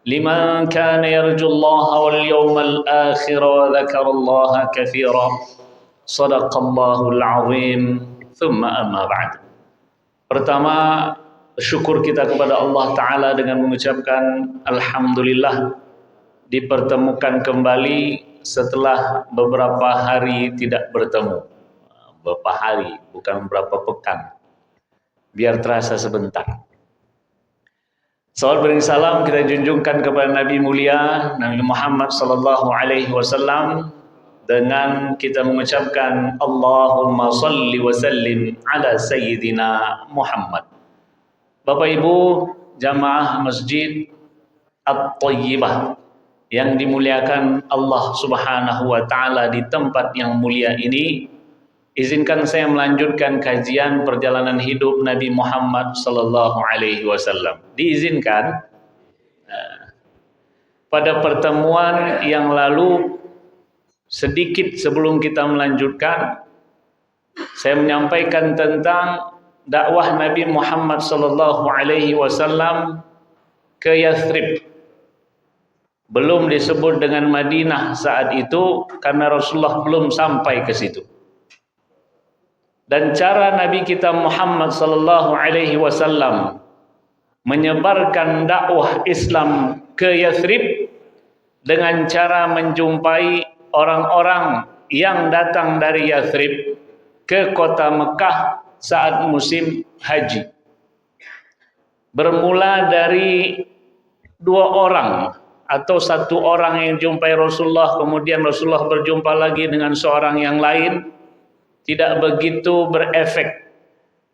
liman kana yarjullaha wal yawmal akhir wa dzakarallaha katsira. Shadaqallahul azim. Thumma amma ba'd. Pertama, syukur kita kepada Allah Ta'ala dengan mengucapkan Alhamdulillah dipertemukan kembali setelah beberapa hari tidak bertemu. Beberapa hari, bukan beberapa pekan. Biar terasa sebentar. Salawat beriring salam kita junjungkan kepada Nabi mulia Nabi Muhammad sallallahu alaihi wasallam dengan kita mengucapkan Allahumma salli wa sallim ala sayyidina Muhammad. Bapak Ibu jamaah Masjid At-Thayyibah yang dimuliakan Allah Subhanahu wa taala di tempat yang mulia ini, izinkan saya melanjutkan kajian perjalanan hidup Nabi Muhammad sallallahu alaihi wasallam. Diizinkan pada pertemuan yang lalu, sedikit sebelum kita melanjutkan, saya menyampaikan tentang dakwah Nabi Muhammad sallallahu alaihi wasallam ke Yathrib. Belum disebut dengan Madinah saat itu karena Rasulullah belum sampai ke situ. Dan cara Nabi kita Muhammad sallallahu alaihi wasallam menyebarkan dakwah Islam ke Yathrib dengan cara menjumpai orang-orang yang datang dari Yathrib ke kota Mekah saat musim haji. Bermula dari 2 orang atau 1 orang yang jumpai Rasulullah, kemudian Rasulullah berjumpa lagi dengan seorang yang lain, tidak begitu berefek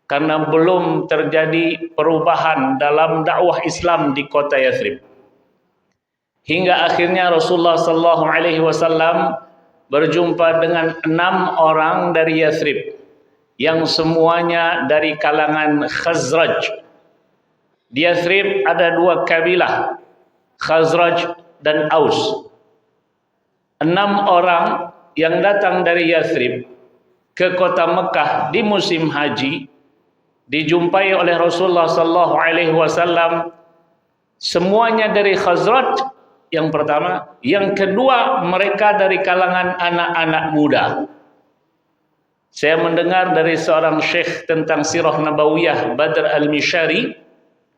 karena belum terjadi perubahan dalam dakwah Islam di kota Yathrib. Hingga akhirnya Rasulullah sallallahu alaihi wasallam berjumpa dengan 6 orang dari Yathrib yang semuanya dari kalangan Khazraj. Di Yathrib ada 2 kabilah, Khazraj dan Aus. 6 orang yang datang dari Yathrib ke kota Mekah di musim haji dijumpai oleh Rasulullah sallallahu alaihi wasallam, semuanya dari Khazraj yang pertama, yang kedua mereka dari kalangan anak-anak muda. Saya mendengar dari seorang syekh tentang sirah nabawiyah, Badr al-Mishari,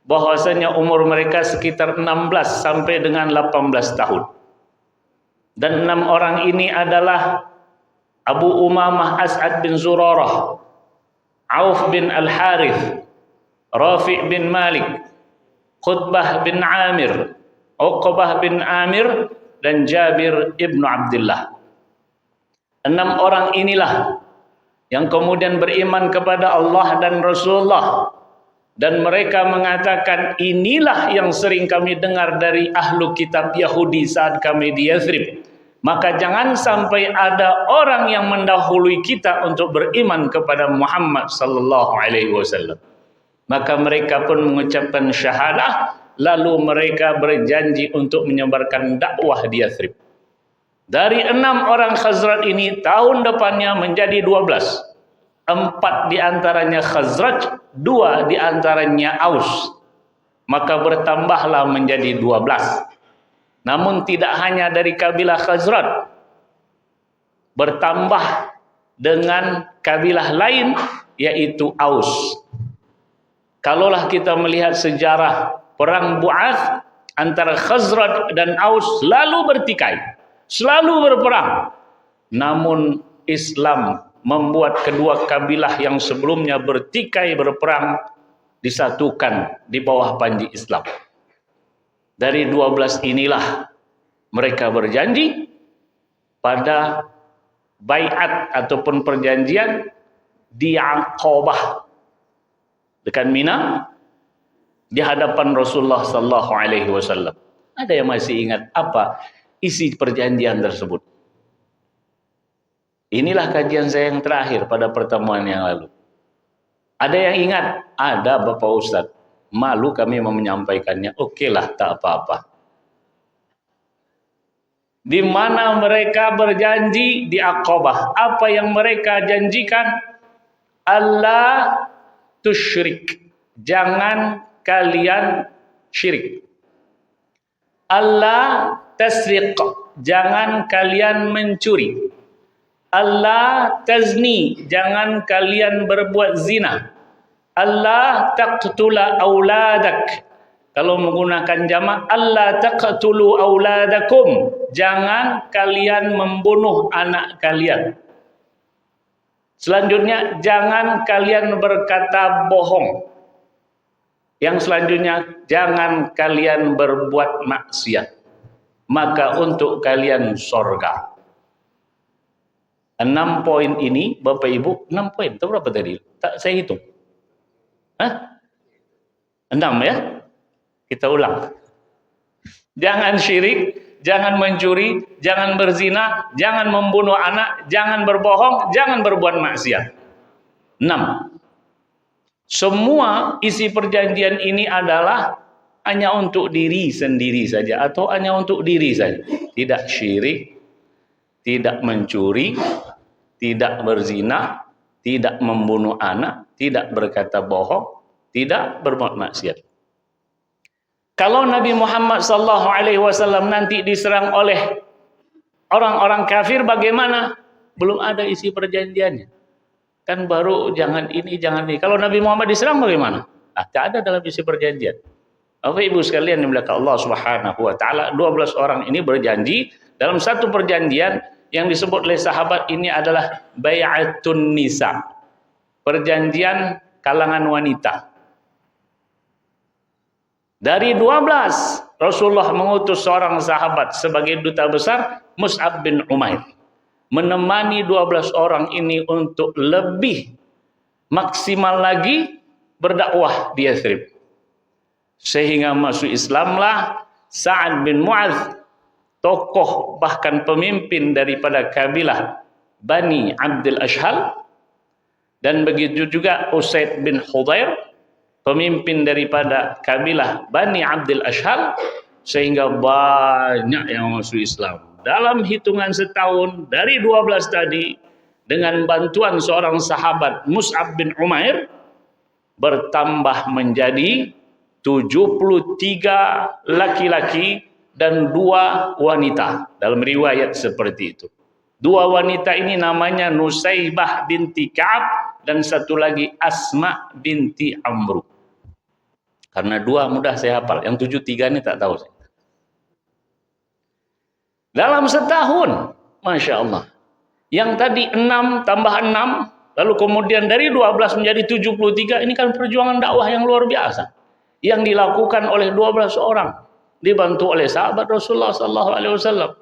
bahwasanya umur mereka sekitar 16 sampai dengan 18 tahun. Dan 6 orang ini adalah Abu Umamah As'ad bin Zurarah, Auf bin Al-Harith, Rafi' bin Malik, Khutbah bin Amir, Uqbah bin Amir, dan Jabir ibnu Abdullah. 6 orang inilah yang kemudian beriman kepada Allah dan Rasulullah. Dan mereka mengatakan, inilah yang sering kami dengar dari ahlu kitab Yahudi saat kami di Yathrib. Maka jangan sampai ada orang yang mendahului kita untuk beriman kepada Muhammad sallallahu alaihi wasallam. Maka mereka pun mengucapkan syahadah, lalu mereka berjanji untuk menyebarkan dakwah di Yathrib. Dari 6 orang Khazraj ini, tahun depannya menjadi 12. 4 diantaranya Khazraj, 2 diantaranya Aus. Maka bertambahlah menjadi 12. Namun tidak hanya dari kabilah Khazraj, bertambah dengan kabilah lain, yaitu Aus. Kalaulah kita melihat sejarah perang Bu'ath antara Khazraj dan Aus, selalu bertikai, selalu berperang. Namun Islam membuat kedua kabilah yang sebelumnya bertikai berperang disatukan di bawah panji Islam. Dari 12 inilah mereka berjanji pada baiat ataupun perjanjian di Aqabah dekat Mina di hadapan Rasulullah sallallahu alaihi wasallam. Ada yang masih ingat apa isi perjanjian tersebut? Inilah kajian saya yang terakhir pada pertemuan yang lalu. Ada yang ingat? Ada Bapak Ustadz. Malu kami mau menyampaikannya. Okelah, tak apa-apa. Di mana mereka berjanji di Aqabah. Apa yang mereka janjikan? Allah tusyrik. Jangan kalian syirik. Allah tasriq, jangan kalian mencuri. Allah tazni, jangan kalian berbuat zina. Allah taqtula auladak, kalau menggunakan jamak, Allah taqtulu auladakum, jangan kalian membunuh anak kalian. Selanjutnya, jangan kalian berkata bohong. Yang selanjutnya, jangan kalian berbuat maksiat, maka untuk kalian sorga. 6 poin ini, Bapak Ibu, 6 poin, itu berapa tadi? Tak saya hitung. 6 ya? Kita ulang. Jangan syirik, jangan mencuri, jangan berzina, jangan membunuh anak, jangan berbohong, jangan berbuat maksiat. 6. Semua isi perjanjian ini adalah hanya untuk diri sendiri saja atau hanya untuk diri saja. Tidak syirik, tidak mencuri, tidak berzina, tidak membunuh anak, tidak berkata bohong, tidak berbuat maksiat. Kalau Nabi Muhammad SAW nanti diserang oleh orang-orang kafir, bagaimana? Belum ada isi perjanjiannya. Kan baru jangan ini, jangan ini. Kalau Nabi Muhammad diserang bagaimana? Tak ada dalam isi perjanjian. Bapak Ibu sekalian yang dimuliakan Allah Subhanahu wa taala, 12 orang ini berjanji dalam satu perjanjian yang disebut oleh sahabat ini adalah Bai'atun Nisa. Perjanjian kalangan wanita. Dari 12, Rasulullah mengutus seorang sahabat sebagai duta besar, Mus'ab bin Umair, menemani 12 orang ini untuk lebih maksimal lagi berdakwah di Yathrib. Sehingga masuk Islamlah Sa'ad bin Mu'adz, tokoh bahkan pemimpin daripada kabilah Bani Abdul Ashhal, dan begitu juga Usaid bin Hudhair, pemimpin daripada kabilah Bani Abdul Ashhal, sehingga banyak yang masuk Islam. Dalam hitungan setahun dari 12 tadi, dengan bantuan seorang sahabat Mus'ab bin Umair, bertambah menjadi 73 laki-laki dan 2 wanita. Dalam riwayat seperti itu. 2 wanita ini namanya Nusaybah binti Ka'ab dan satu lagi Asma binti Amru. Karena 2 mudah saya hafal, yang 73 ini tak tahu saya. Dalam setahun, Masya Allah. Yang tadi 6 tambah 6, lalu kemudian dari 12 menjadi 73, ini kan perjuangan dakwah yang luar biasa. Yang dilakukan oleh 12 orang, dibantu oleh sahabat Rasulullah SAW.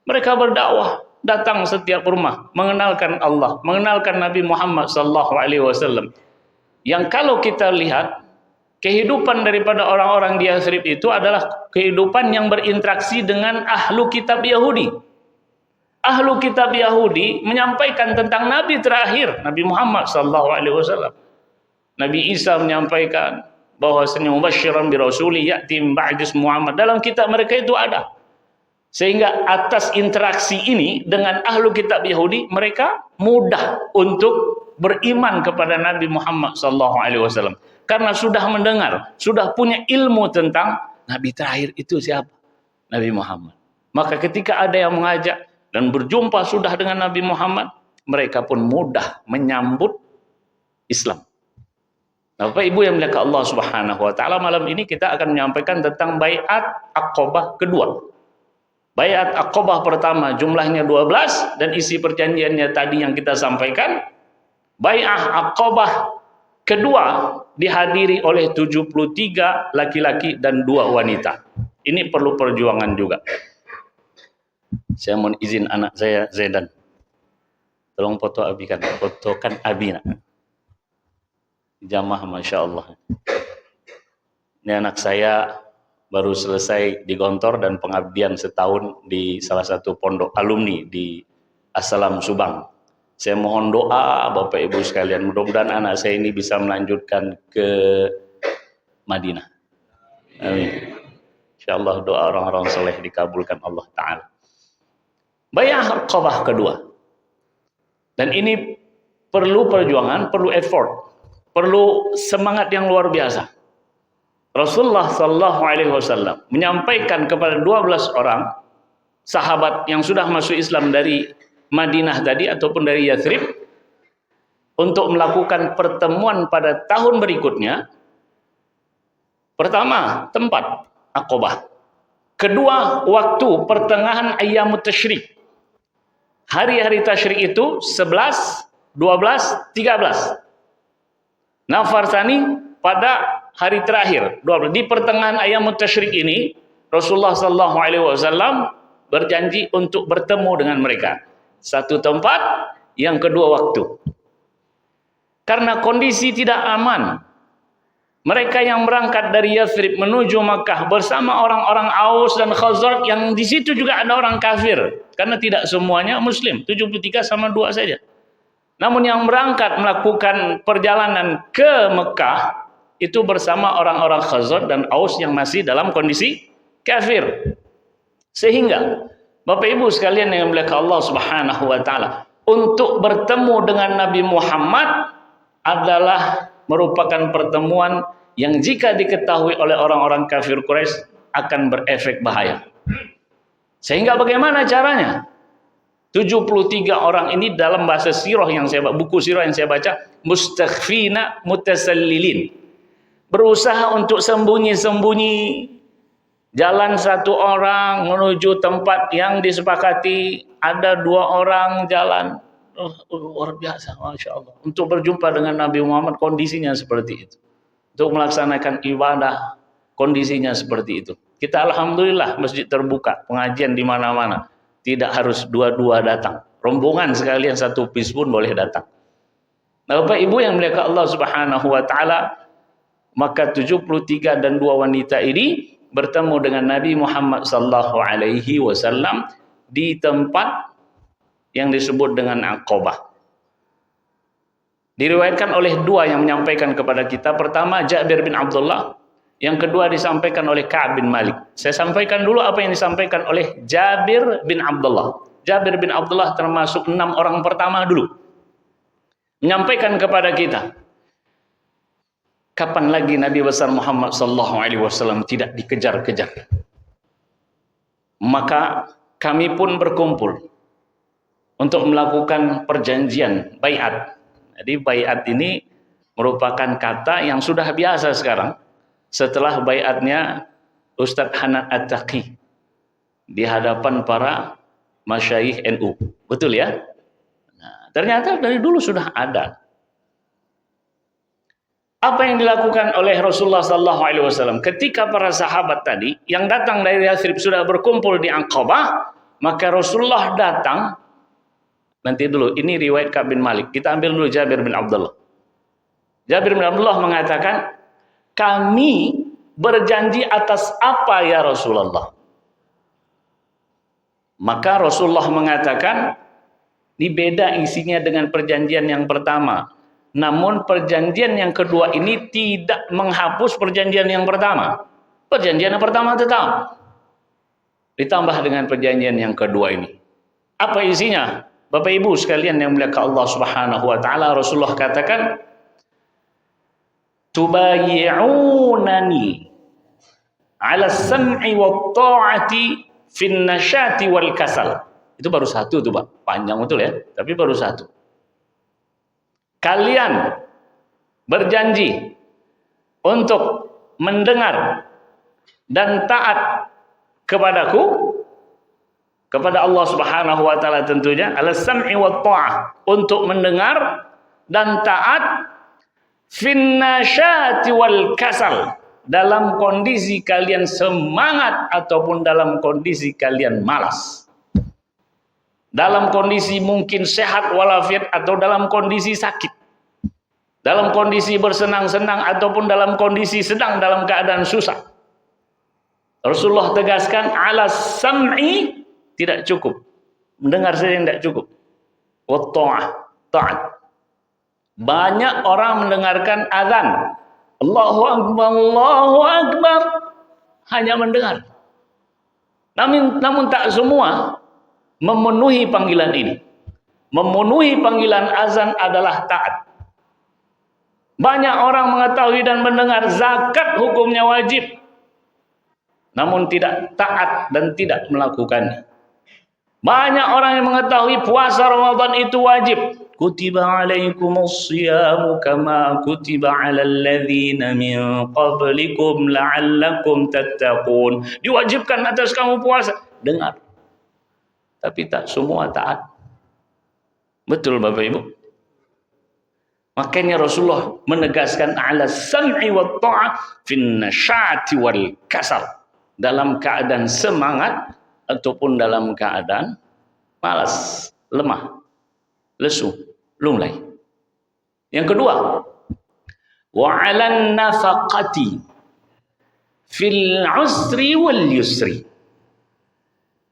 Mereka berdakwah, datang setiap rumah, mengenalkan Allah, mengenalkan Nabi Muhammad SAW. Yang kalau kita lihat, kehidupan daripada orang-orang di Yathrib itu adalah kehidupan yang berinteraksi dengan ahlu kitab Yahudi. Ahlu kitab Yahudi menyampaikan tentang Nabi terakhir, Nabi Muhammad SAW. Nabi Isa menyampaikan bahwasanya mubasysyiran bi rasuli ya'ti min ba'di Muhammad. Dalam kitab mereka itu ada. Sehingga atas interaksi ini dengan ahlu kitab Yahudi, mereka mudah untuk beriman kepada Nabi Muhammad SAW. Karena sudah mendengar, sudah punya ilmu tentang Nabi terakhir itu siapa? Nabi Muhammad. Maka ketika ada yang mengajak dan berjumpa sudah dengan Nabi Muhammad, mereka pun mudah menyambut Islam. Nah, Bapak Ibu yang dimuliakan Allah Subhanahu wa taala, malam ini kita akan menyampaikan tentang Bai'at Aqabah kedua. Bai'at Aqabah pertama jumlahnya 12 dan isi perjanjiannya tadi yang kita sampaikan. Bai'ah Aqabah kedua dihadiri oleh 73 laki-laki dan 2 wanita. Ini perlu perjuangan juga. Saya mohon izin anak saya Zaidan. Tolong foto Abi kan, fotokan Abi nak. Jamaah Masya Allah. Ini anak saya baru selesai di Gontor dan pengabdian setahun di salah satu pondok alumni di Assalam Subang. Saya mohon doa Bapak Ibu sekalian, mudah-mudahan anak saya ini bisa melanjutkan ke Madinah. Amin. InsyaAllah doa orang-orang soleh dikabulkan Allah Ta'ala. Bai'ah Aqabah kedua. Dan ini perlu perjuangan, perlu effort, perlu semangat yang luar biasa. Rasulullah sallallahu alaihi wasallam menyampaikan kepada 12 orang sahabat yang sudah masuk Islam dari Madinah tadi ataupun dari Yathrib untuk melakukan pertemuan pada tahun berikutnya. Pertama, tempat Aqabah. Kedua, waktu pertengahan ayyamut tasyrik. Hari-hari tasyrik itu 11, 12, 13. Nafar tsani pada hari terakhir 12. Di pertengahan ayyamut tasyrik ini Rasulullah sallallahu alaihi wasallam berjanji untuk bertemu dengan mereka. Satu tempat, yang kedua waktu. Karena kondisi tidak aman. Mereka yang berangkat dari Yathrib menuju Makkah bersama orang-orang Aus dan Khazraj yang di situ juga ada orang kafir. Karena tidak semuanya Muslim, 73 sama 2 saja. Namun yang berangkat melakukan perjalanan ke Mekah itu bersama orang-orang Khazraj dan Aus yang masih dalam kondisi kafir. Sehingga Bapak Ibu sekalian yang dimuliakan Allah Subhanahu wa taala, untuk bertemu dengan Nabi Muhammad adalah merupakan pertemuan yang jika diketahui oleh orang-orang kafir Quraisy akan berefek bahaya. Sehingga bagaimana caranya? 73 orang ini dalam bahasa sirah yang saya buku sirah yang saya baca, mustakhfina mutasallilin. Berusaha untuk sembunyi-sembunyi. Jalan satu orang menuju tempat yang disepakati, ada 2 orang jalan. Luar biasa, Masya Allah. Untuk berjumpa dengan Nabi Muhammad kondisinya seperti itu. Untuk melaksanakan ibadah kondisinya seperti itu. Kita alhamdulillah masjid terbuka, pengajian di mana-mana. Tidak harus dua-dua datang. Rombongan sekalian satu bis pun boleh datang. Nah, Bapak Ibu yang dimuliakan Allah Subhanahu wa taala, maka 73 dan 2 wanita ini bertemu dengan Nabi Muhammad sallallahu alaihi wasallam di tempat yang disebut dengan Aqabah. Diriwayatkan oleh 2 yang menyampaikan kepada kita. Pertama Jabir bin Abdullah, yang kedua disampaikan oleh Ka'ab bin Malik. Saya sampaikan dulu apa yang disampaikan oleh Jabir bin Abdullah. Jabir bin Abdullah termasuk 6 orang pertama dulu. Menyampaikan kepada kita, kapan lagi Nabi besar Muhammad sallallahu alaihi wasallam tidak dikejar-kejar? Maka kami pun berkumpul untuk melakukan perjanjian baiat. Jadi baiat ini merupakan kata yang sudah biasa sekarang setelah baiatnya Ustadz Hanan At-Taqi di hadapan para masyayikh NU. Betul ya? Nah, ternyata dari dulu sudah ada. Apa yang dilakukan oleh Rasulullah sallallahu alaihi wasallam ketika para sahabat tadi yang datang dari Yathrib sudah berkumpul di Aqabah, maka Rasulullah datang. Nanti dulu, ini riwayat Ka'ab bin Malik. Kita ambil dulu Jabir bin Abdullah. Jabir bin Abdullah mengatakan, kami berjanji atas apa ya Rasulullah? Maka Rasulullah mengatakan, ini beda isinya dengan perjanjian yang pertama. Namun perjanjian yang kedua ini tidak menghapus perjanjian yang pertama. Perjanjian yang pertama tetap. Ditambah dengan perjanjian yang kedua ini. Apa isinya? Bapak Ibu sekalian yang dimuliakan Allah Subhanahu wa taala, Rasulullah katakan, tubayyi'unani 'ala as-sam'i wat ta'ati fin nasyati wal kasal. Itu baru satu tuh, Pak. Panjang betul ya, tapi baru satu. Kalian berjanji untuk mendengar dan taat kepadaku, kepada Allah Subhanahu wa taala tentunya, al-sam'i wat ta'ah, untuk mendengar dan taat fin nasyati wal kasal, dalam kondisi kalian semangat ataupun dalam kondisi kalian malas. Dalam kondisi mungkin sehat walafiat atau dalam kondisi sakit. Dalam kondisi bersenang-senang ataupun dalam kondisi sedang dalam keadaan susah. Rasulullah tegaskan, ala sam'i tidak cukup. Mendengar saja tidak cukup. Wa ta'ah, taat. Banyak orang mendengarkan azan. Allahu Akbar, Allahu Akbar. Hanya mendengar. Namun tak semua memenuhi panggilan ini. Memenuhi panggilan azan adalah taat. Banyak orang mengetahui dan mendengar zakat hukumnya wajib, namun tidak taat dan tidak melakukannya. Banyak orang yang mengetahui puasa Ramadan itu wajib. Kutiba alaikumus siyamu kama kutiba alal ladzina min qablikum la'allakum tattaqun. Diwajibkan atas kamu puasa. Dengar. Tapi tak semua taat. Betul Bapak Ibu? Makanya Rasulullah menegaskan ala sam'i wa ta'ah fin nasyati wal kasal. Dalam keadaan semangat ataupun dalam keadaan malas, lemah, lesu, lunglai. Yang kedua, wa 'alan nafaqati fil usri wal yusri.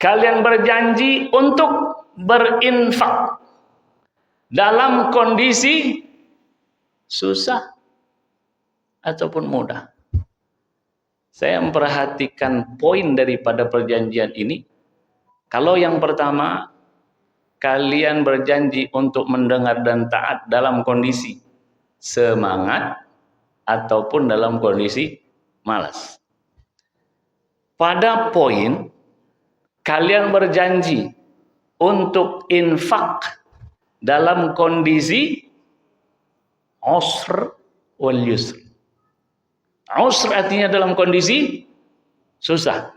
Kalian berjanji untuk berinfak dalam kondisi susah ataupun mudah. Saya memperhatikan poin daripada perjanjian ini. Kalau yang pertama, kalian berjanji untuk mendengar dan taat dalam kondisi semangat ataupun dalam kondisi malas. Pada poin kalian berjanji untuk infak dalam kondisi usr wal yusr. Usr artinya dalam kondisi susah.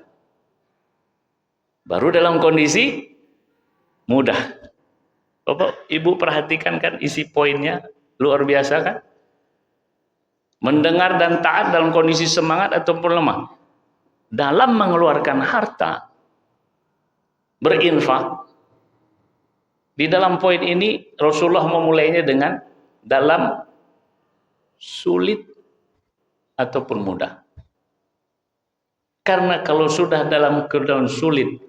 Baru dalam kondisi mudah. Bapak, Ibu perhatikan kan isi poinnya luar biasa kan? Mendengar dan taat dalam kondisi semangat ataupun lemah. Dalam mengeluarkan harta, berinfak. Di dalam poin ini Rasulullah memulainya dengan dalam sulit ataupun mudah. Karena kalau sudah dalam keadaan sulit,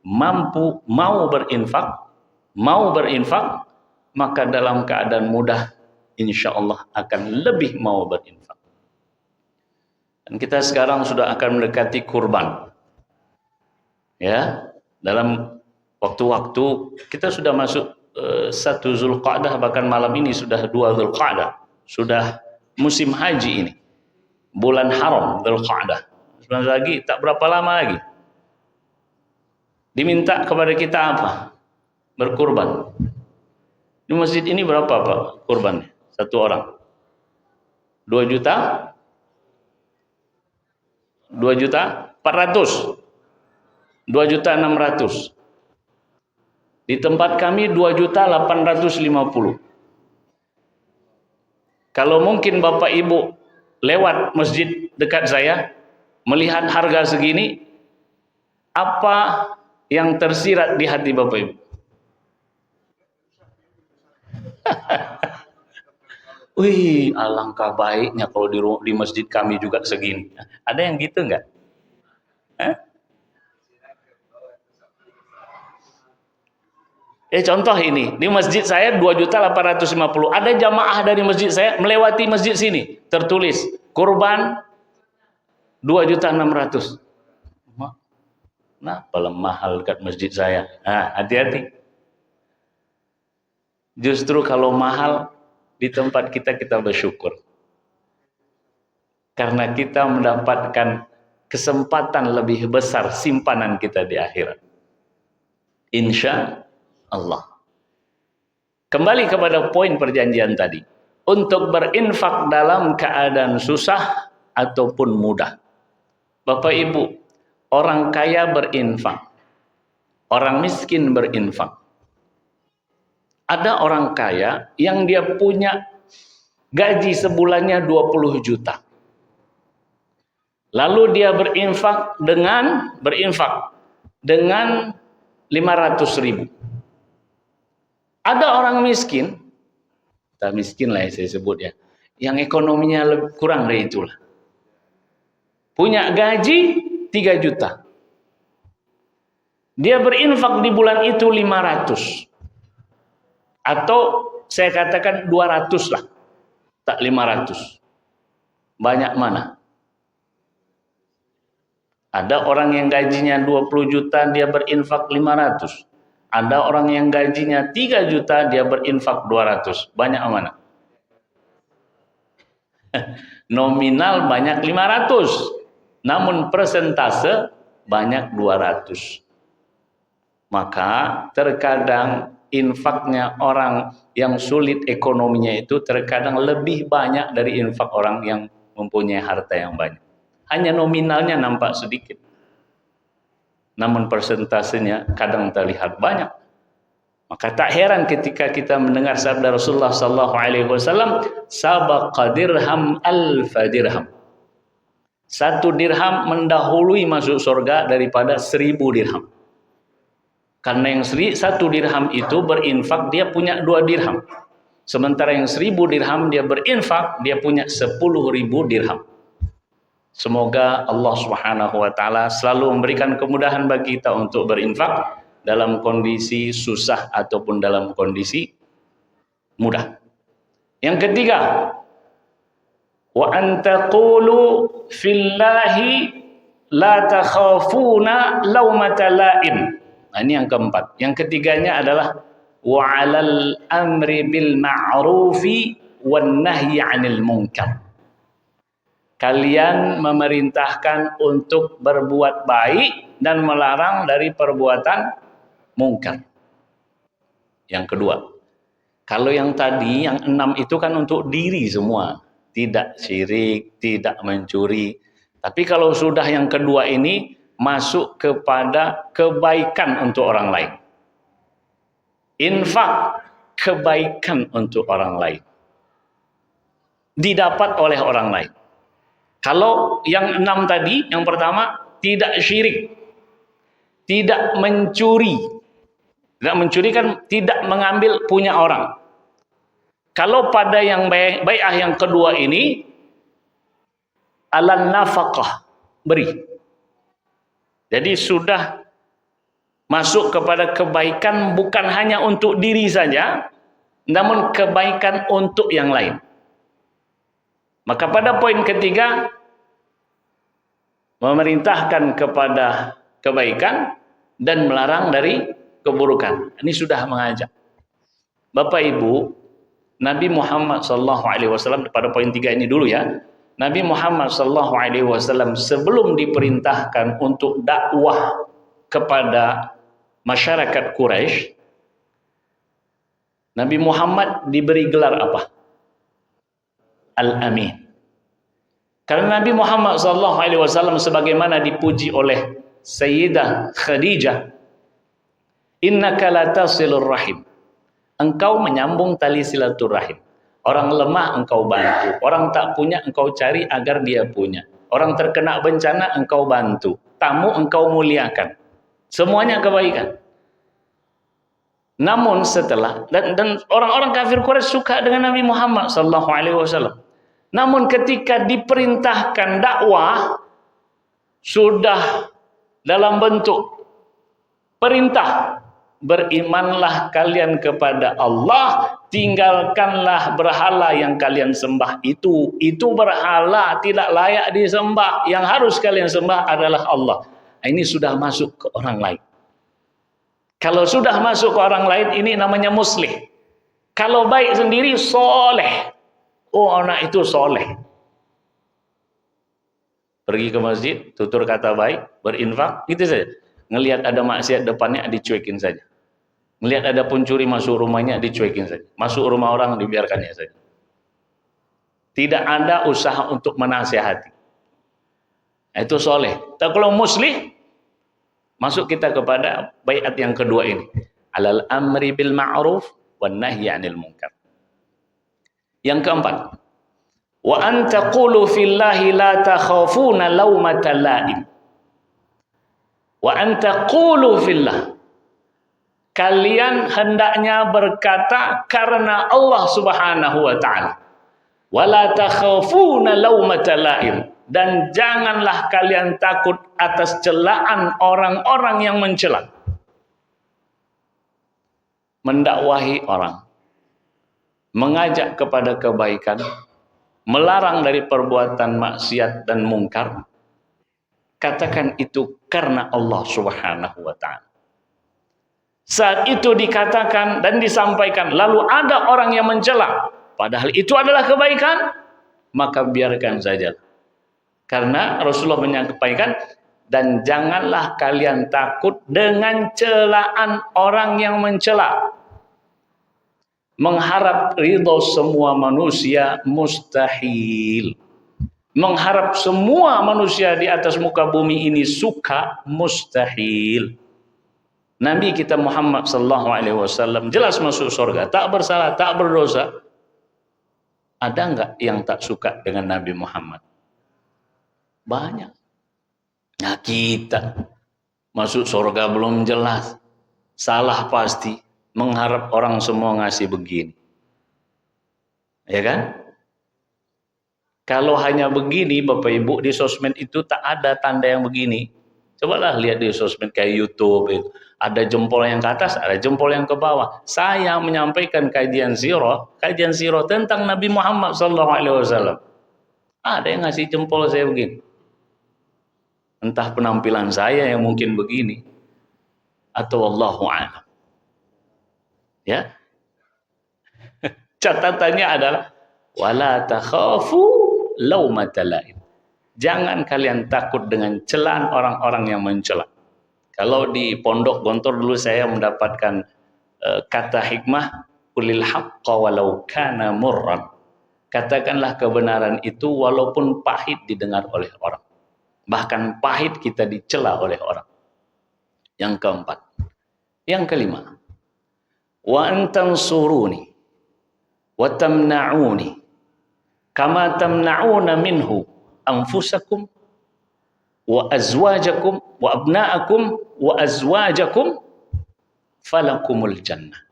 mau berinfak, maka dalam keadaan mudah insya Allah akan lebih mau berinfak. Dan kita sekarang sudah akan mendekati kurban. Ya, dalam waktu-waktu kita sudah masuk 1 Zulqa'dah, bahkan malam ini sudah 2 Zulqa'dah. Sudah musim haji ini. Bulan haram Zulqa'dah. Sebentar lagi, tak berapa lama lagi. Diminta kepada kita apa? Berkurban. Di masjid ini berapa Pak kurbannya? Satu orang. 2 juta? 2 juta 400. 2 juta 600. Di tempat kami 2 juta 850. Kalau mungkin Bapak Ibu lewat masjid dekat saya, melihat harga segini, apa yang tersirat di hati Bapak Ibu? Wih, alangkah baiknya kalau di masjid kami juga segini. Ada yang gitu enggak? Contoh ini, di masjid saya 2.850.000. Ada jamaah dari masjid saya melewati masjid sini, tertulis kurban 2.600.000. Nah, paling mahal dekat masjid saya. Nah, hati-hati. Justru kalau mahal di tempat kita bersyukur. Karena kita mendapatkan kesempatan lebih besar simpanan kita di akhirat. Insya Allah. Kembali kepada poin perjanjian tadi. Untuk berinfak dalam keadaan susah ataupun mudah. Bapak Ibu, orang kaya berinfak. Orang miskin berinfak. Ada orang kaya yang dia punya gaji sebulannya 20 juta. Lalu dia berinfak dengan 500.000. Ada orang miskin, tak miskin lah saya sebut ya, yang ekonominya lebih kurang dari itulah. Punya gaji 3 juta. Dia berinfak di bulan itu 500. Atau saya katakan 200 lah. Tak 500. Banyak mana? Ada orang yang gajinya 20 juta dia berinfak 500. Ada orang yang gajinya 3 juta dia berinfak 200. Banyak mana? Nominal banyak 500, namun persentase banyak 200. Maka terkadang infaknya orang yang sulit ekonominya itu terkadang lebih banyak dari infak orang yang mempunyai harta yang banyak. Hanya nominalnya nampak sedikit, namun persentasenya kadang terlihat banyak. Maka tak heran ketika kita mendengar sabda Rasulullah SAW, sabaqa dirham alfa dirham. 1 dirham mendahului masuk surga daripada 1000 dirham. Karena yang 1 dirham itu berinfak, dia punya 2 dirham. Sementara yang 1000 dirham dia berinfak, dia punya 10.000 dirham. Semoga Allah Subhanahu wa taala selalu memberikan kemudahan bagi kita untuk berinfak dalam kondisi susah ataupun dalam kondisi mudah. Yang ketiga, wa antaqulu fillahi la takhafuna laumata la'im. Nah, ini yang keempat. Yang ketiganya adalah wa 'alal amri bil ma'rufi wan nahyi 'anil munkar. Kalian memerintahkan untuk berbuat baik dan melarang dari perbuatan mungkar. Yang kedua, kalau yang tadi yang 6 itu kan untuk diri semua, tidak syirik, tidak mencuri. Tapi kalau sudah yang kedua ini masuk kepada kebaikan untuk orang lain. Infak, kebaikan untuk orang lain, didapat oleh orang lain. Kalau yang 6 tadi, yang pertama tidak syirik, tidak mencuri. Tidak mencuri kan tidak mengambil punya orang. Kalau pada yang bai'ah yang kedua ini, alan nafaqah, beri. Jadi sudah masuk kepada kebaikan bukan hanya untuk diri saja, namun kebaikan untuk yang lain. Maka pada poin ketiga, memerintahkan kepada kebaikan dan melarang dari keburukan. Ini sudah mengajak. Bapak Ibu, Nabi Muhammad SAW, pada poin 3 ini dulu ya. Nabi Muhammad SAW sebelum diperintahkan untuk dakwah kepada masyarakat Quraisy, Nabi Muhammad diberi gelar apa? Al-Amin. Karena Nabi Muhammad SAW sebagaimana dipuji oleh Sayyidah Khadijah, innaka la tasilur rahim. Engkau menyambung tali silaturahim. Orang lemah engkau bantu, orang tak punya engkau cari agar dia punya. Orang terkena bencana engkau bantu, tamu engkau muliakan. Semuanya kebaikan. Namun setelah dan orang-orang kafir Quraisy suka dengan Nabi Muhammad SAW. Namun ketika diperintahkan dakwah, sudah dalam bentuk perintah, berimanlah kalian kepada Allah, tinggalkanlah berhala yang kalian sembah itu. Itu berhala tidak layak disembah. Yang harus kalian sembah adalah Allah. Ini sudah masuk ke orang lain. Kalau sudah masuk ke orang lain, ini namanya muslih. Kalau baik sendiri, soleh. Oh, anak itu soleh. Pergi ke masjid, tutur kata baik, berinfak, gitu saja. Ngelihat ada maksiat depannya, dicuekin saja. Ngelihat ada pencuri masuk rumahnya, dicuekin saja. Masuk rumah orang, dibiarkannya saja. Tidak ada usaha untuk menasihati. Itu soleh. Tapi kalau muslih, masuk kita kepada baiat yang kedua ini. Alal amri bil ma'ruf wan nahyi 'anil munkar. Yang keempat, wa an taqulu fillahi la takhafuna laumata la'im. Wa an taqulu fillah. Kalian hendaknya berkata karena Allah Subhanahu wa taala. Wa la takhafuna laumata la'im. Dan janganlah kalian takut atas celaan orang-orang yang mencela. Mendakwahi orang, mengajak kepada kebaikan, melarang dari perbuatan maksiat dan mungkar. Katakan itu karena Allah Subhanahu wa taala. Saat itu dikatakan dan disampaikan, lalu ada orang yang mencela, padahal itu adalah kebaikan, maka biarkan saja. Karena Rasulullah menyampaikan, dan janganlah kalian takut dengan celaan orang yang mencela. Mengharap ridho semua manusia mustahil. Mengharap semua manusia di atas muka bumi ini suka mustahil. Nabi kita Muhammad sallallahu alaihi wasallam jelas masuk surga, tak bersalah, tak berdosa. Ada enggak yang tak suka dengan Nabi Muhammad? Banyak. Nah, kita masuk surga belum jelas. Salah pasti mengharap orang semua ngasih begini. Ya kan? Kalau hanya begini Bapak Ibu, di sosmed itu tak ada tanda yang begini. Cobalah lihat di sosmed kayak YouTube itu. Ada jempol yang ke atas, ada jempol yang ke bawah. Saya menyampaikan kajian sirah tentang Nabi Muhammad SAW. Ada yang ngasih jempol saya begini. Entah penampilan saya yang mungkin begini, atau wallahu a'lam. Ya. Catatannya adalah wala takhafu laumata laim. Jangan kalian takut dengan celaan orang-orang yang mencela. Kalau di Pondok Gontor dulu saya mendapatkan kata hikmah, qulil haqqa walau kana murran. Katakanlah kebenaran itu walaupun pahit didengar oleh orang. Bahkan pahit kita dicela oleh orang. Yang keempat. Yang kelima. Wa antansuruni wa tamna'uni kama tamna'una minhu anfusakum wa azwajakum wa abna'akum wa azwajakum falakumul jannah.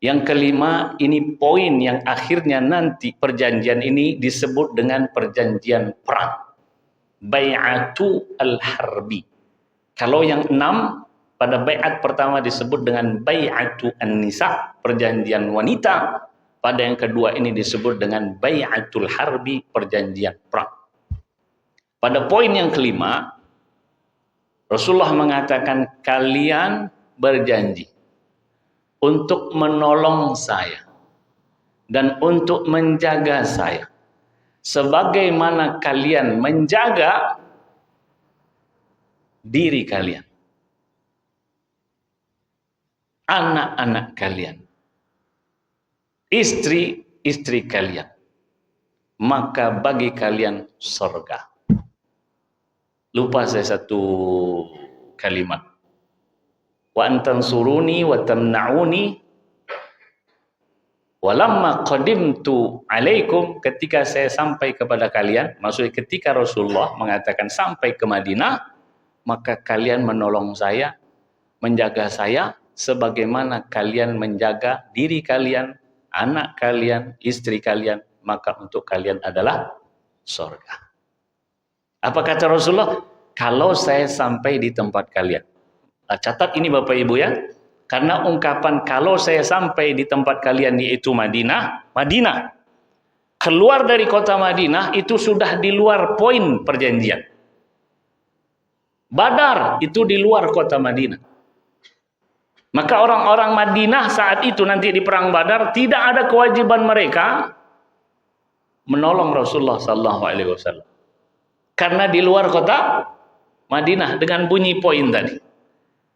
Yang kelima, ini poin yang akhirnya nanti perjanjian ini disebut dengan perjanjian perang. Bai'atu al-harbi. Kalau yang 6, pada bai'at pertama disebut dengan bai'atu an-nisa, perjanjian wanita. Pada yang kedua ini disebut dengan bai'atul harbi, perjanjian perang. Pada poin yang kelima, Rasulullah mengatakan kalian berjanji untuk menolong saya dan untuk menjaga saya sebagaimana kalian menjaga diri kalian, anak-anak kalian, istri-istri kalian, maka bagi kalian surga. Lupa saya satu kalimat. Wa antansuruni wa tamna'uni walamma qadimtu alaikum, ketika saya sampai kepada kalian, maksudnya ketika Rasulullah mengatakan sampai ke Madinah, maka kalian menolong saya, menjaga saya sebagaimana kalian menjaga diri kalian, anak kalian, istri kalian, maka untuk kalian adalah surga. Apa kata Rasulullah? Kalau saya sampai di tempat kalian. Nah, catat ini Bapak Ibu ya. Karena ungkapan kalau saya sampai di tempat kalian yaitu Madinah. Keluar dari kota Madinah itu sudah di luar poin perjanjian. Badar itu di luar kota Madinah. Maka orang-orang Madinah saat itu nanti di perang Badar tidak ada kewajiban mereka menolong Rasulullah SAW. Karena di luar kota Madinah dengan bunyi poin tadi.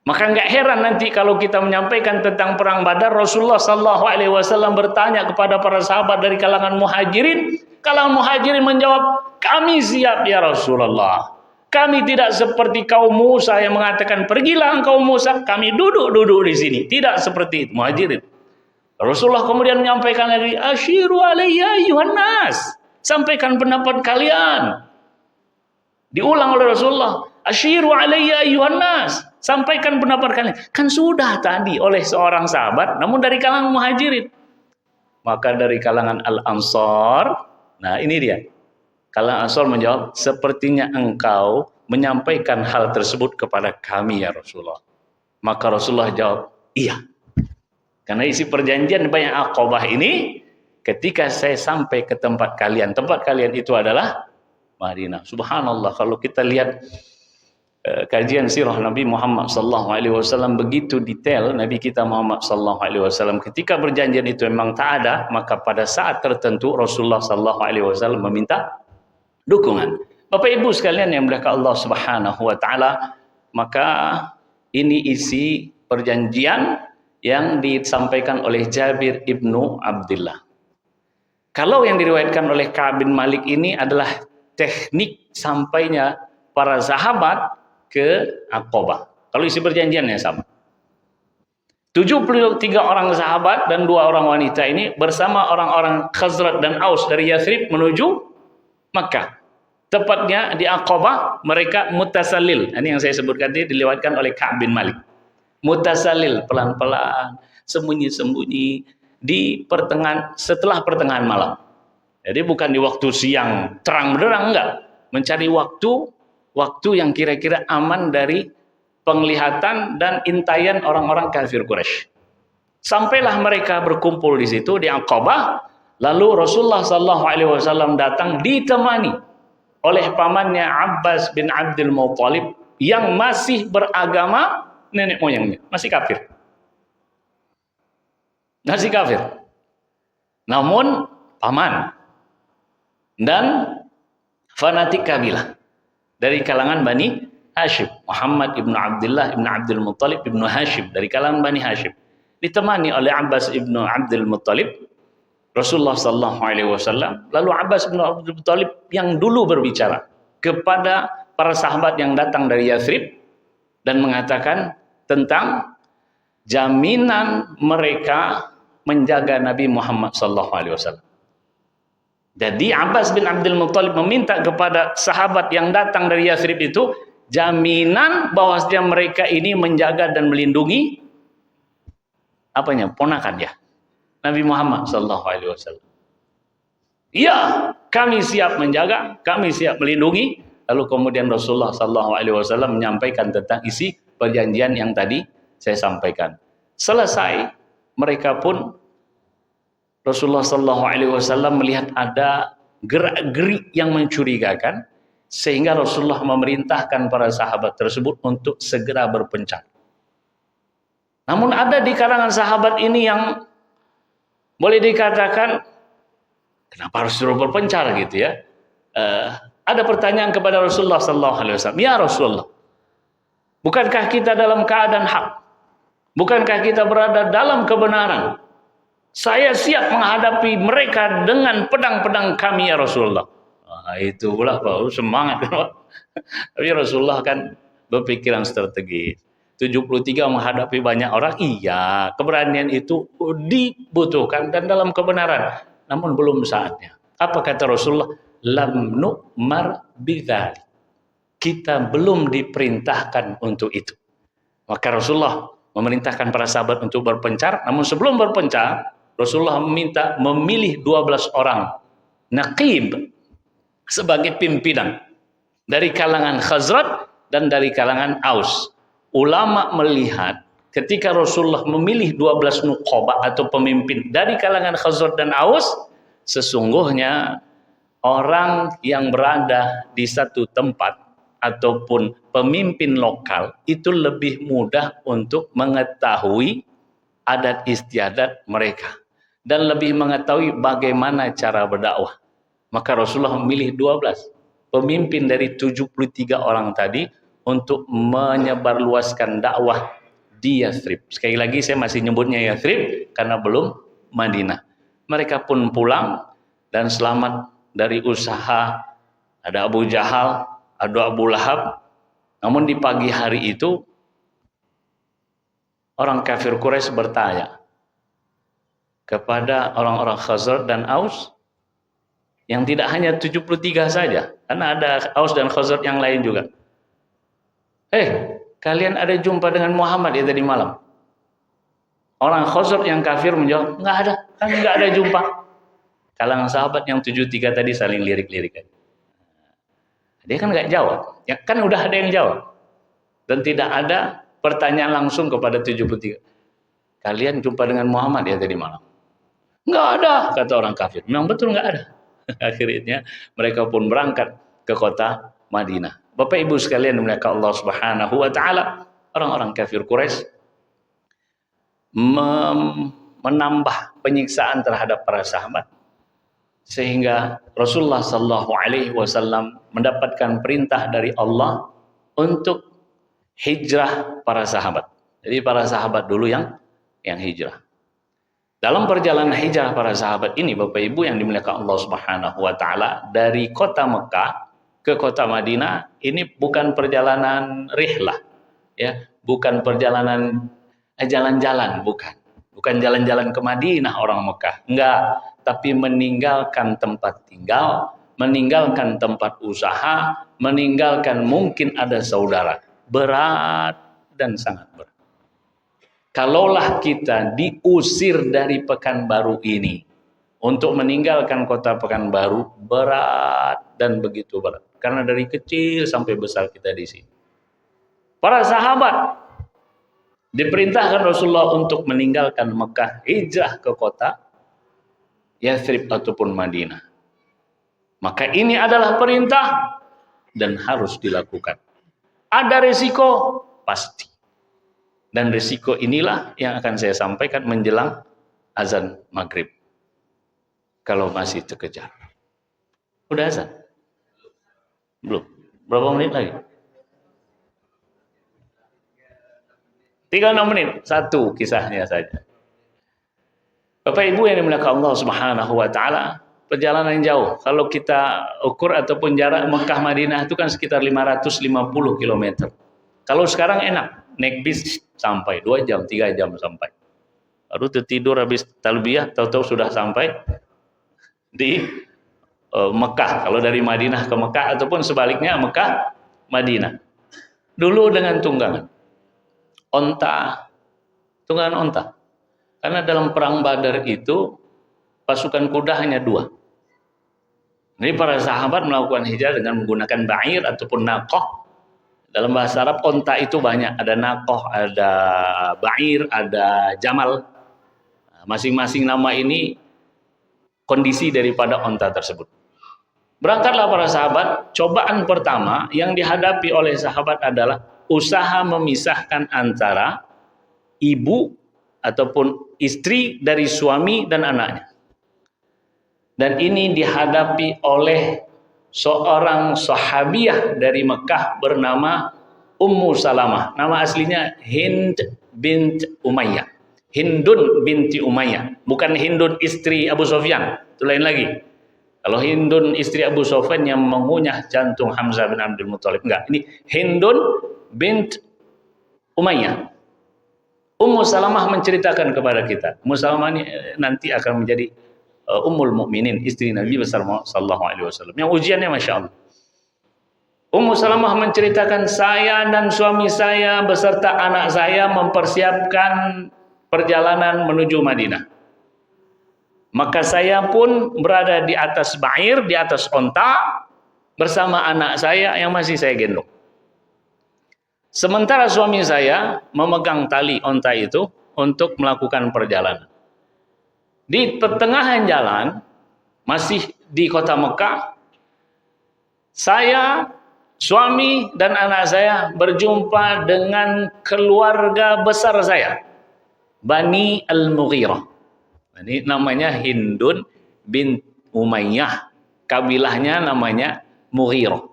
Maka enggak heran nanti kalau kita menyampaikan tentang perang Badar, Rasulullah SAW bertanya kepada para sahabat dari kalangan muhajirin. Kalangan muhajirin menjawab, kami siap ya Rasulullah. Kami tidak seperti kaum Musa yang mengatakan pergilah engkau Musa, kami duduk di sini. Tidak seperti itu muhajirin. Rasulullah kemudian menyampaikan lagi, asyiru alayya ayyuhan nas. Sampaikan pendapat kalian. Diulang oleh Rasulullah, asyiru alayya ayyuhan nas. Sampaikan pendapat kalian. Kan sudah tadi oleh seorang sahabat, namun dari kalangan muhajirin. Maka dari kalangan al-ansar, nah ini dia. Kalangan ansar menjawab, sepertinya engkau menyampaikan hal tersebut kepada kami ya Rasulullah. Maka Rasulullah jawab, iya. Karena isi perjanjian Bai'ah Aqabah ini, ketika saya sampai ke tempat kalian itu adalah Madinah. Subhanallah, kalau kita lihat kajian sirah Nabi Muhammad sallallahu alaihi wasallam begitu detail. Nabi kita Muhammad sallallahu alaihi wasallam ketika perjanjian itu memang tak ada, maka pada saat tertentu Rasulullah sallallahu alaihi wasallam meminta dukungan. Bapak Ibu sekalian yang dimuliakan Allah Subhanahu wa taala, maka ini isi perjanjian yang disampaikan oleh Jabir ibnu Abdullah. Kalau yang diriwayatkan oleh Ka'ab bin Malik ini adalah teknik sampainya para sahabat ke Aqabah. Kalau isi perjanjiannya sama. 73 orang sahabat dan 2 orang wanita ini bersama orang-orang Khazraj dan Aus dari Yathrib menuju Makkah. Tepatnya di Aqabah mereka mutasalil. Ini yang saya sebutkan tadi dilewatkan oleh Ka'ab bin Malik. Mutasalil, pelan-pelan, sembunyi-sembunyi di pertengahan, setelah pertengahan malam. Jadi bukan di waktu siang terang benderang, enggak. Mencari waktu yang kira-kira aman dari penglihatan dan intayan orang-orang kafir Quraisy. Sampailah mereka berkumpul di situ di Aqabah, lalu Rasulullah sallallahu alaihi wasallam datang ditemani oleh pamannya Abbas bin Abdul Muttalib yang masih beragama nenek moyangnya, masih kafir. Masih kafir. Namun paman dan fanatik kabilah dari kalangan Bani Hashim, Muhammad ibnu Abdullah ibnu Abdul Muttalib ibnu Hashim, dari kalangan Bani Hashim, ditemani oleh Abbas ibnu Abdul Muttalib, Rasulullah sallallahu alaihi wasallam. Lalu Abbas bin Abdul Muttalib yang dulu berbicara kepada para sahabat yang datang dari Yathrib dan mengatakan tentang jaminan mereka menjaga Nabi Muhammad sallallahu alaihi wasallam. Jadi Abbas bin Abdul Muttalib meminta kepada sahabat yang datang dari Yathrib itu jaminan bahwasanya mereka ini menjaga dan melindungi ponakannya Nabi Muhammad sallallahu alaihi wasallam. Ya, kami siap menjaga, kami siap melindungi. Lalu kemudian Rasulullah sallallahu alaihi wasallam menyampaikan tentang isi perjanjian yang tadi saya sampaikan. Selesai, mereka pun Rasulullah sallallahu alaihi wasallam melihat ada gerak-gerik yang mencurigakan sehingga Rasulullah memerintahkan para sahabat tersebut untuk segera berpencar. Namun ada di kalangan sahabat ini yang boleh dikatakan, kenapa harus suruh berpencar gitu ya? Ada pertanyaan kepada Rasulullah sallallahu alaihi wasallam, "Ya Rasulullah, bukankah kita dalam keadaan hak? Bukankah kita berada dalam kebenaran? Saya siap menghadapi mereka dengan pedang-pedang kami ya Rasulullah." Itu pula Pak, semangat. Tapi Rasulullah kan berpikiran strategis. 73 menghadapi banyak orang, iya, keberanian itu dibutuhkan dan dalam kebenaran, namun belum saatnya. Apa kata Rasulullah? Lam nu'mar bidzalik. Kita belum diperintahkan untuk itu. Maka Rasulullah memerintahkan para sahabat untuk berpencar, namun sebelum berpencar, Rasulullah meminta memilih 12 orang naqib sebagai pimpinan dari kalangan Khazraj dan dari kalangan Aus. Ulama melihat ketika Rasulullah memilih 12 nuqaba atau pemimpin dari kalangan Khazraj dan Aus, sesungguhnya orang yang berada di satu tempat ataupun pemimpin lokal itu lebih mudah untuk mengetahui adat istiadat mereka dan lebih mengetahui bagaimana cara berdakwah. Maka Rasulullah memilih 12 pemimpin dari 73 orang tadi untuk menyebarluaskan dakwah di Yathrib. Sekali lagi saya masih nyebutnya Yathrib karena belum Madinah. Mereka pun pulang dan selamat dari usaha. Ada Abu Jahal, ada Abu Lahab. Namun di pagi hari itu orang kafir Quraisy bertanya kepada orang-orang Khazraj dan Aus, yang tidak hanya 73 saja, karena ada Aus dan Khazraj yang lain juga. Kalian ada jumpa dengan Muhammad ya tadi malam? Orang Khazraj yang kafir menjawab, enggak ada, kami enggak ada jumpa. Kalangan sahabat yang 73 tadi saling lirik-lirik. Dia kan enggak jawab, ya kan udah ada yang jawab. Dan tidak ada pertanyaan langsung kepada 73. Kalian jumpa dengan Muhammad ya tadi malam? Enggak ada, kata orang kafir. Memang betul enggak ada. Akhirnya mereka pun berangkat ke kota Madinah. Bapak Ibu sekalian dimuliakan Allah Subhanahu wa taala, orang-orang kafir Quraisy menambah penyiksaan terhadap para sahabat sehingga Rasulullah sallallahu alaihi wasallam mendapatkan perintah dari Allah untuk hijrah para sahabat. Jadi para sahabat dulu yang hijrah. Dalam perjalanan hijrah para sahabat ini, Bapak Ibu yang dimuliakan Allah Subhanahu wa taala, dari kota Mekah ke kota Madinah, ini bukan perjalanan rihlah, ya, bukan perjalanan jalan-jalan, bukan jalan-jalan ke Madinah orang Mekah, enggak, tapi meninggalkan tempat tinggal, meninggalkan tempat usaha, meninggalkan mungkin ada saudara. Berat dan sangat berat. Kalaulah kita diusir dari Pekanbaru ini untuk meninggalkan kota Pekanbaru, berat dan begitu berat. Karena dari kecil sampai besar kita di sini. Para sahabat diperintahkan Rasulullah untuk meninggalkan Mekah, hijrah ke kota Yathrib ataupun Madinah. Maka ini adalah perintah dan harus dilakukan. Ada risiko pasti. Dan risiko inilah yang akan saya sampaikan menjelang azan maghrib. Kalau masih terkejar. Udah azan? Belum. Berapa menit lagi? 36 menit. Satu kisahnya saja. Bapak Ibu yang dimuliakan Allah Subhanahu wa taala, perjalanan jauh. Kalau kita ukur ataupun jarak Mekah Madinah itu kan sekitar 550 km. Kalau sekarang enak, naik bis sampai 2 jam, 3 jam sampai. Lalu tertidur habis talbiyah, tahu-tahu sudah sampai di Mekah. Kalau dari Madinah ke Mekah ataupun sebaliknya Mekah Madinah. Dulu dengan tunggangan onta. Karena dalam perang Badar itu pasukan kuda hanya 2. Jadi para sahabat melakukan hijrah dengan menggunakan ba'ir ataupun naqah. Dalam bahasa Arab onta itu banyak, ada naqah, ada ba'ir, ada jamal. Masing-masing nama ini kondisi daripada onta tersebut. Berangkatlah para sahabat. Cobaan pertama yang dihadapi oleh sahabat adalah usaha memisahkan antara ibu ataupun istri dari suami dan anaknya. Dan ini dihadapi oleh seorang sahabiah dari Mekah bernama Ummu Salamah. Nama aslinya Hind bint Umayyah. Hindun binti Umayyah. Bukan Hindun istri Abu Sufyan. Itu lain lagi. Kalau Hindun istri Abu Sufyan yang mengunyah jantung Hamzah bin Abdul Muthalib. Enggak. Ini Hindun bint Umayyah. Ummu Salamah menceritakan kepada kita. Ummu Salamah ini nanti akan menjadi Ummul Mukminin, istri Nabi besar sallallahu alaihi wasallam. Yang ujiannya Masya Allah. Ummu Salamah menceritakan, saya dan suami saya beserta anak saya mempersiapkan perjalanan menuju Madinah. Maka saya pun berada di atas ba'ir, di atas onta bersama anak saya yang masih saya gendong. Sementara suami saya memegang tali onta itu untuk melakukan perjalanan. Di pertengahan jalan, masih di kota Mekah, saya, suami, dan anak saya berjumpa dengan keluarga besar saya, Bani Al-Mughirah. Ini namanya Hindun bin Umayyah. Kabilahnya namanya Mughirah.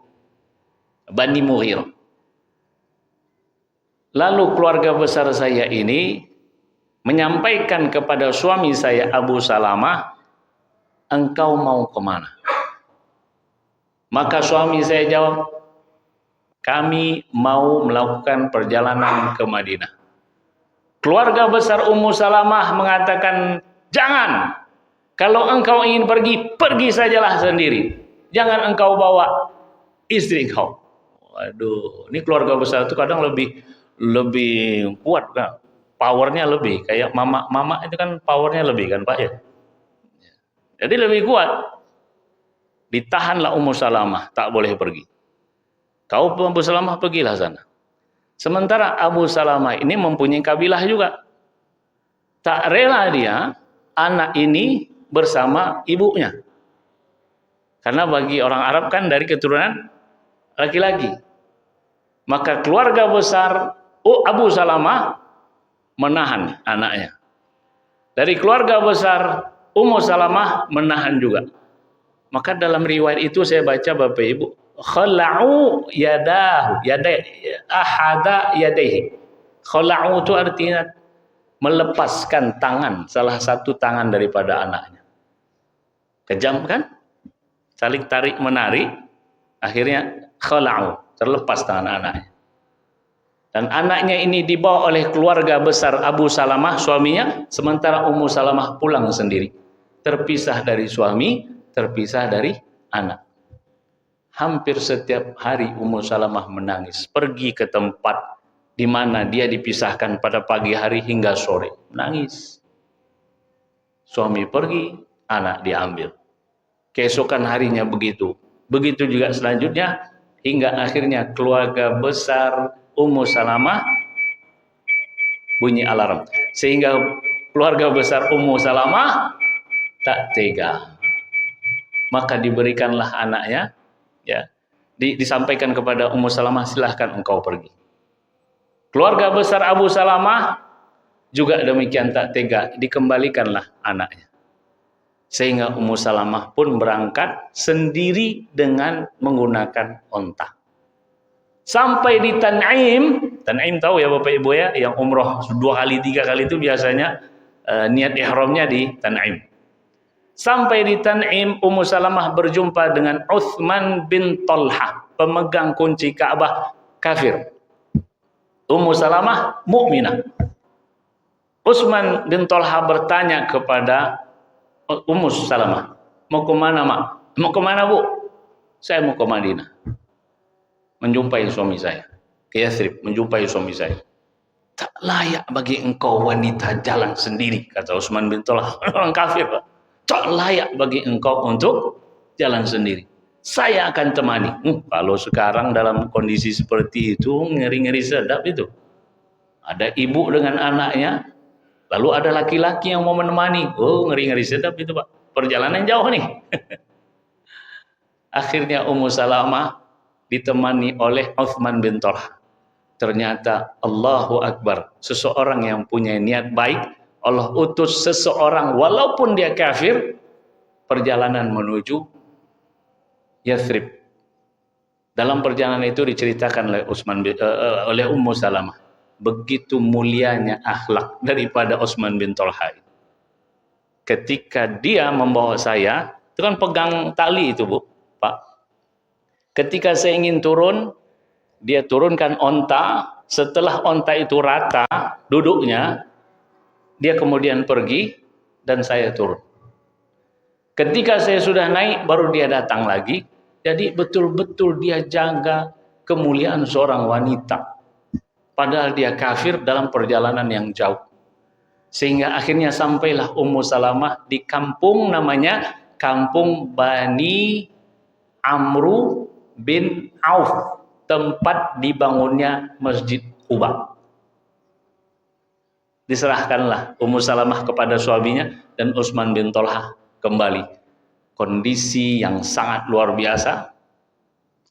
Bani Mughirah. Lalu keluarga besar saya ini menyampaikan kepada suami saya Abu Salamah, engkau mau kemana? Maka suami saya jawab, kami mau melakukan perjalanan ke Madinah. Keluarga besar Ummu Salamah mengatakan, jangan. Kalau engkau ingin pergi, pergi sajalah sendiri. Jangan engkau bawa istri engkau. Waduh, ini keluarga besar itu kadang lebih kuat kan, powernya lebih, kayak mama itu kan powernya lebih kan Pak ya, jadi lebih kuat. Ditahanlah Ummu Salamah, tak boleh pergi. Kau Abu Salamah pergilah sana. Sementara Abu Salamah ini mempunyai kabilah juga, tak rela dia anak ini bersama ibunya, karena bagi orang Arab kan dari keturunan laki-laki. Maka keluarga besar Abu Salamah menahan anaknya. Dari keluarga besar Ummu Salamah menahan juga. Maka dalam riwayat itu saya baca Bapak Ibu, khala'u yadahu, ahada yadaihi. Khala'u itu artinya melepaskan tangan, salah satu tangan daripada anaknya. Kejam kan? Saling tarik menarik, akhirnya khala'u, terlepas tangan anaknya. Dan anaknya ini dibawa oleh keluarga besar Abu Salamah, suaminya, sementara Ummu Salamah pulang sendiri. Terpisah dari suami, terpisah dari anak. Hampir setiap hari Ummu Salamah menangis, pergi ke tempat di mana dia dipisahkan pada pagi hari hingga sore, menangis. Suami pergi, anak diambil. Keesokan harinya begitu. Begitu juga selanjutnya, hingga akhirnya keluarga besar Ummu Salamah bunyi alarm. Sehingga keluarga besar Ummu Salamah tak tega. Maka diberikanlah anaknya, ya, disampaikan kepada Ummu Salamah, silahkan engkau pergi. Keluarga besar Abu Salamah juga demikian tak tega, dikembalikanlah anaknya. Sehingga Ummu Salamah pun berangkat sendiri dengan menggunakan onta. Sampai di Tan'im, Tan'im tahu ya Bapak Ibu ya, yang umroh 2 kali 3 kali itu biasanya niat ihramnya di Tan'im. Sampai di Tan'im, Ummu Salamah berjumpa dengan Utsman bin Talha, pemegang kunci Ka'bah kafir. Ummu Salamah mukminah. Utsman bin Talha bertanya kepada Ummu Salamah, mau ke mana, Mak? Mau ke mana, Bu? Saya mau ke Madinah. Menjumpai suami saya. Ke Yathrib, menjumpai suami saya. Tak layak bagi engkau wanita jalan sendiri, kata Utsman bin Talha. Orang kafir, Pak. Tak layak bagi engkau untuk jalan sendiri. Saya akan temani. Kalau sekarang dalam kondisi seperti itu, ngeri-ngeri sedap itu. Ada ibu dengan anaknya, lalu ada laki-laki yang mau menemani. Oh, ngeri-ngeri sedap itu, Pak. Perjalanan jauh nih. Akhirnya Ummu Salamah ditemani oleh Utsman bin Talha. Ternyata Allahu Akbar, seseorang yang punya niat baik, Allah utus seseorang walaupun dia kafir, perjalanan menuju Yathrib. Dalam perjalanan itu diceritakan oleh Ummu Salamah, begitu mulianya akhlak daripada Utsman bin Talha. Ketika dia membawa saya, itu kan pegang tali itu, Bu, Pak. Ketika saya ingin turun, dia turunkan onta. Setelah onta itu rata duduknya, dia kemudian pergi dan saya turun. Ketika saya sudah naik, baru dia datang lagi. Jadi betul-betul dia jaga kemuliaan seorang wanita. Padahal dia kafir dalam perjalanan yang jauh. Sehingga akhirnya sampailah Ummu Salamah di kampung namanya Kampung Bani Amru bin Auf, tempat dibangunnya Masjid Quba. Diserahkanlah Ummu Salamah kepada suaminya dan Utsman bin Talha kembali. Kondisi yang sangat luar biasa.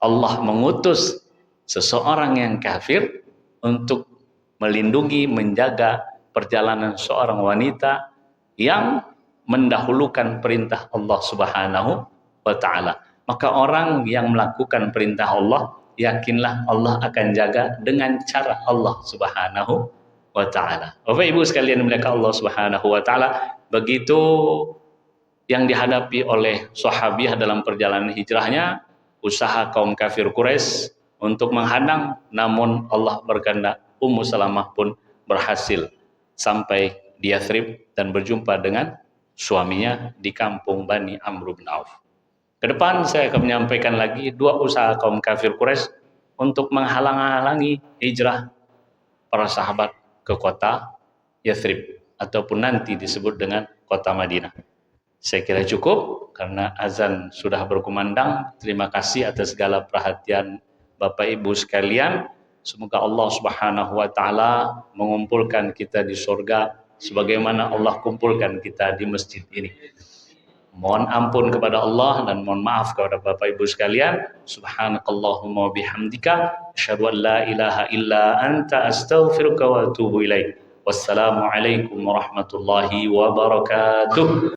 Allah mengutus seseorang yang kafir untuk melindungi, menjaga perjalanan seorang wanita yang mendahulukan perintah Allah Subhanahu wa Ta'ala. Maka orang yang melakukan perintah Allah, yakinlah Allah akan jaga dengan cara Allah Subhanahu wa Ta'ala. Bapak Ibu sekalian dimuliakan Allah Subhanahu wa Ta'ala, begitu yang dihadapi oleh sahabiah dalam perjalanan hijrahnya, usaha kaum kafir Quraisy untuk menghadang, namun Allah berkehendak Ummu Salamah pun berhasil sampai di Yathrib dan berjumpa dengan suaminya di kampung Bani Amr bin Auf. Ke depan saya akan menyampaikan lagi 2 usaha kaum kafir Quraisy untuk menghalang-halangi hijrah para sahabat ke kota Yathrib ataupun nanti disebut dengan kota Madinah. Saya kira cukup karena azan sudah berkumandang. Terima kasih atas segala perhatian Bapak Ibu sekalian. Semoga Allah Subhanahu wa Ta'ala mengumpulkan kita di surga sebagaimana Allah kumpulkan kita di masjid ini. Mohon ampun kepada Allah dan mohon maaf kepada Bapak Ibu sekalian. Subhanakallahumma bihamdika asyhadu an la ilaha illa anta astaghfiruka wa atubu ilaik. Wassalamualaikum warahmatullahi wabarakatuh.